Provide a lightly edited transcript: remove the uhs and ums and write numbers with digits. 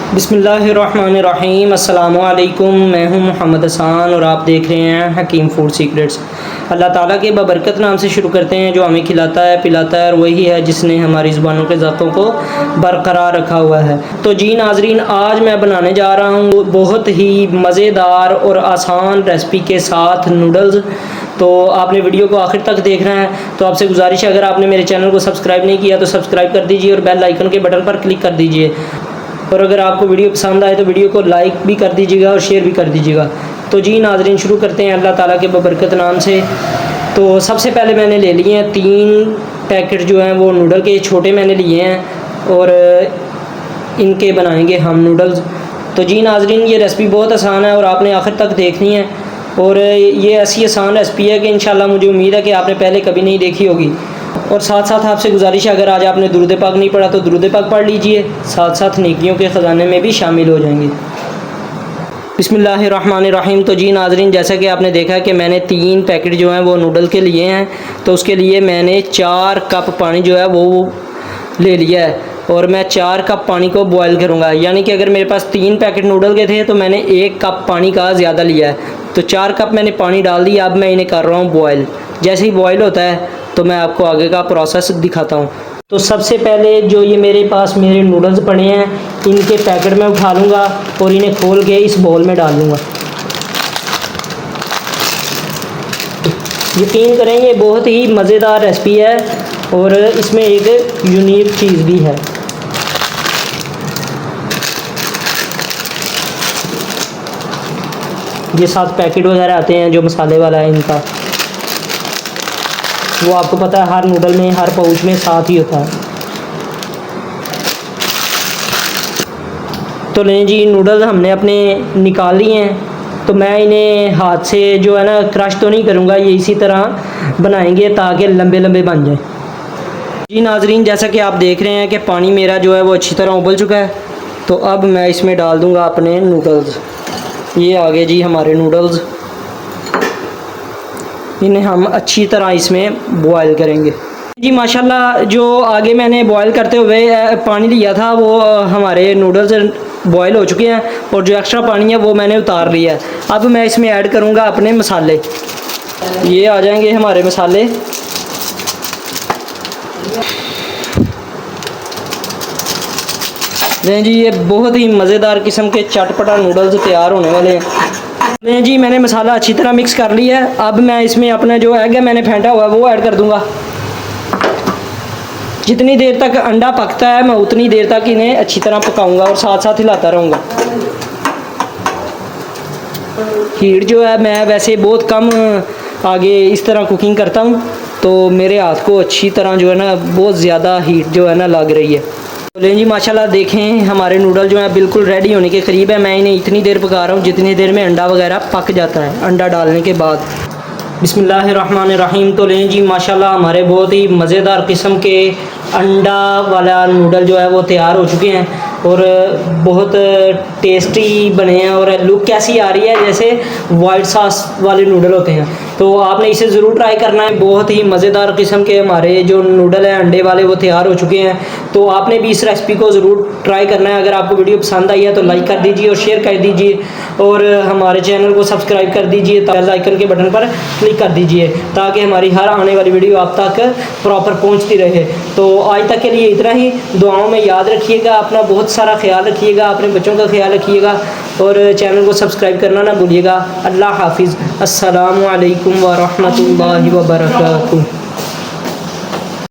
बिस्मिल्लाहिर्रहमानिर्रहीम। अस्सलामु अलैकुम। मैं हूं मोहम्मद हसन और आप देख रहे हैं हकीम फूड सीक्रेट्स। अल्लाह ताला के बबरकत नाम से शुरू करते हैं जो हमें खिलाता है पिलाता है और वही है जिसने हमारी ज़ुबानों के ज़ातों को बरकरार रखा हुआ है। तो जी नाज़रीन, आज मैं बनाने जा रहा हूँ बहुत ही मज़ेदार और आसान रेसिपी के साथ नूडल्स। तो आपने वीडियो को आखिर तक देखना है। तो आपसे गुजारिश है, अगर आपने मेरे चैनल को सब्सक्राइब नहीं किया तो सब्सक्राइब कर दीजिए और बेल आइकन के बटन पर क्लिक कर दीजिए। और अगर आपको वीडियो पसंद आए तो वीडियो को लाइक भी कर दीजिएगा और शेयर भी कर दीजिएगा। तो जी नाज़रीन, शुरू करते हैं अल्लाह ताला के बबरकत नाम से। तो सबसे पहले मैंने ले लिए हैं 3 पैकेट जो हैं वो नूडल के, छोटे मैंने लिए हैं और इनके बनाएंगे हम नूडल्स। तो जी नाज़रीन, ये रेसिपी बहुत आसान है और आपने आखिर तक देखनी है। और ये ऐसी आसान रेसिपी है कि इंशाल्लाह मुझे उम्मीद है कि आपने पहले कभी नहीं देखी होगी। और साथ साथ आपसे गुजारिश है, अगर आज आपने दुरूद पाक नहीं पढ़ा तो दुरूद पाक पढ़ लीजिए, साथ साथ नेकियों के ख़जाने में भी शामिल हो जाएंगे। बिस्मिल्लाहिर्रहमानिर्रहीम। तो जी नाज़रीन, जैसा कि आपने देखा है कि मैंने 3 पैकेट जो हैं वो नूडल के लिए हैं। तो उसके लिए मैंने 4 कप पानी जो है वो ले लिया है और मैं 4 कप पानी को बॉयल करूँगा। यानी कि अगर मेरे पास 3 पैकेट नूडल के थे तो मैंने 1 कप पानी का ज़्यादा लिया है। तो 4 कप मैंने पानी डाल दिया। अब मैं इन्हें कर रहा हूँ बॉयल। जैसे ही बॉयल होता है तो मैं आपको आगे का प्रोसेस दिखाता हूँ। तो सबसे पहले जो ये मेरे पास मेरे नूडल्स पड़े हैं, इनके पैकेट में उठा लूँगा और इन्हें खोल के इस बाउल में डाल दूँगा। यकीन करें ये बहुत ही मज़ेदार रेसिपी है और इसमें एक यूनिक चीज़ भी है। ये 7 पैकेट वगैरह आते हैं जो मसाले वाला है इनका, वो आपको पता है हर नूडल में हर पाउच में 7 ही होता है। तो लें जी, नूडल्स हमने अपने निकाल लिए हैं। तो मैं इन्हें हाथ से जो है ना क्रश तो नहीं करूँगा, ये इसी तरह बनाएंगे ताकि लंबे लंबे बन जाए। जी नाज़रीन, जैसा कि आप देख रहे हैं कि पानी मेरा जो है वो अच्छी तरह उबल चुका है। तो अब मैं इसमें डाल दूँगा अपने नूडल्स। ये आ गए जी हमारे नूडल्स। इन्हें हम अच्छी तरह इसमें बॉयल करेंगे। जी माशाल्लाह, जो आगे मैंने बॉयल करते हुए पानी लिया था वो हमारे नूडल्स बॉयल हो चुके हैं और जो एक्स्ट्रा पानी है वो मैंने उतार लिया है। अब मैं इसमें ऐड करूँगा अपने मसाले। ये आ जाएंगे हमारे मसाले। नहीं जी, ये बहुत ही मज़ेदार किस्म के चटपटा नूडल्स तैयार होने वाले हैं। नहीं जी, मैंने मसाला अच्छी तरह मिक्स कर लिया है। अब मैं इसमें अपना जो एग है मैंने फेंटा हुआ है वो ऐड कर दूंगा। जितनी देर तक अंडा पकता है मैं उतनी देर तक इन्हें अच्छी तरह पकाऊंगा और साथ साथ हिलाता रहूँगा। हीट जो है मैं वैसे बहुत कम आगे इस तरह कुकिंग करता हूँ, तो मेरे हाथ को अच्छी तरह जो है ना बहुत ज़्यादा हीट जो है ना लग रही है। तो लें जी, माशाल्लाह देखें हमारे नूडल जो है बिल्कुल रेडी होने के करीब है। मैं इन्हें इतनी देर पका रहा हूँ जितनी देर में अंडा वगैरह पक जाता है, अंडा डालने के बाद। बिस्मिल्लाहिर्रहमानिर्रहीम। तो लें जी, माशाल्लाह हमारे बहुत ही मज़ेदार किस्म के अंडा वाला नूडल जो है वो तैयार हो चुके हैं और बहुत टेस्टी बने हैं। और लुक कैसी आ रही है, जैसे वाइट सॉस वाले नूडल होते हैं। तो आपने इसे ज़रूर ट्राई करना है। बहुत ही मज़ेदार किस्म के हमारे जो नूडल हैं अंडे वाले वो तैयार हो चुके हैं। तो आपने भी इस रेसिपी को ज़रूर ट्राई करना है। अगर आपको वीडियो पसंद आई है तो लाइक कर दीजिए और शेयर कर दीजिए और हमारे चैनल को सब्सक्राइब कर दीजिए, बेल आइकन के बटन पर क्लिक कर दीजिए ताकि हमारी हर आने वाली वीडियो आप तक प्रॉपर पहुँचती रहे। तो आज तक के लिए इतना ही। दुआओं में याद रखिएगा, अपना बहुत सारा ख्याल रखिएगा, अपने बच्चों का ख्याल रखिएगा और चैनल को सब्सक्राइब करना ना भूलिएगा। अल्लाह हाफिज़। अस्सलामु अलैकुम व रहमतुल्लाहि व बरकातुहू।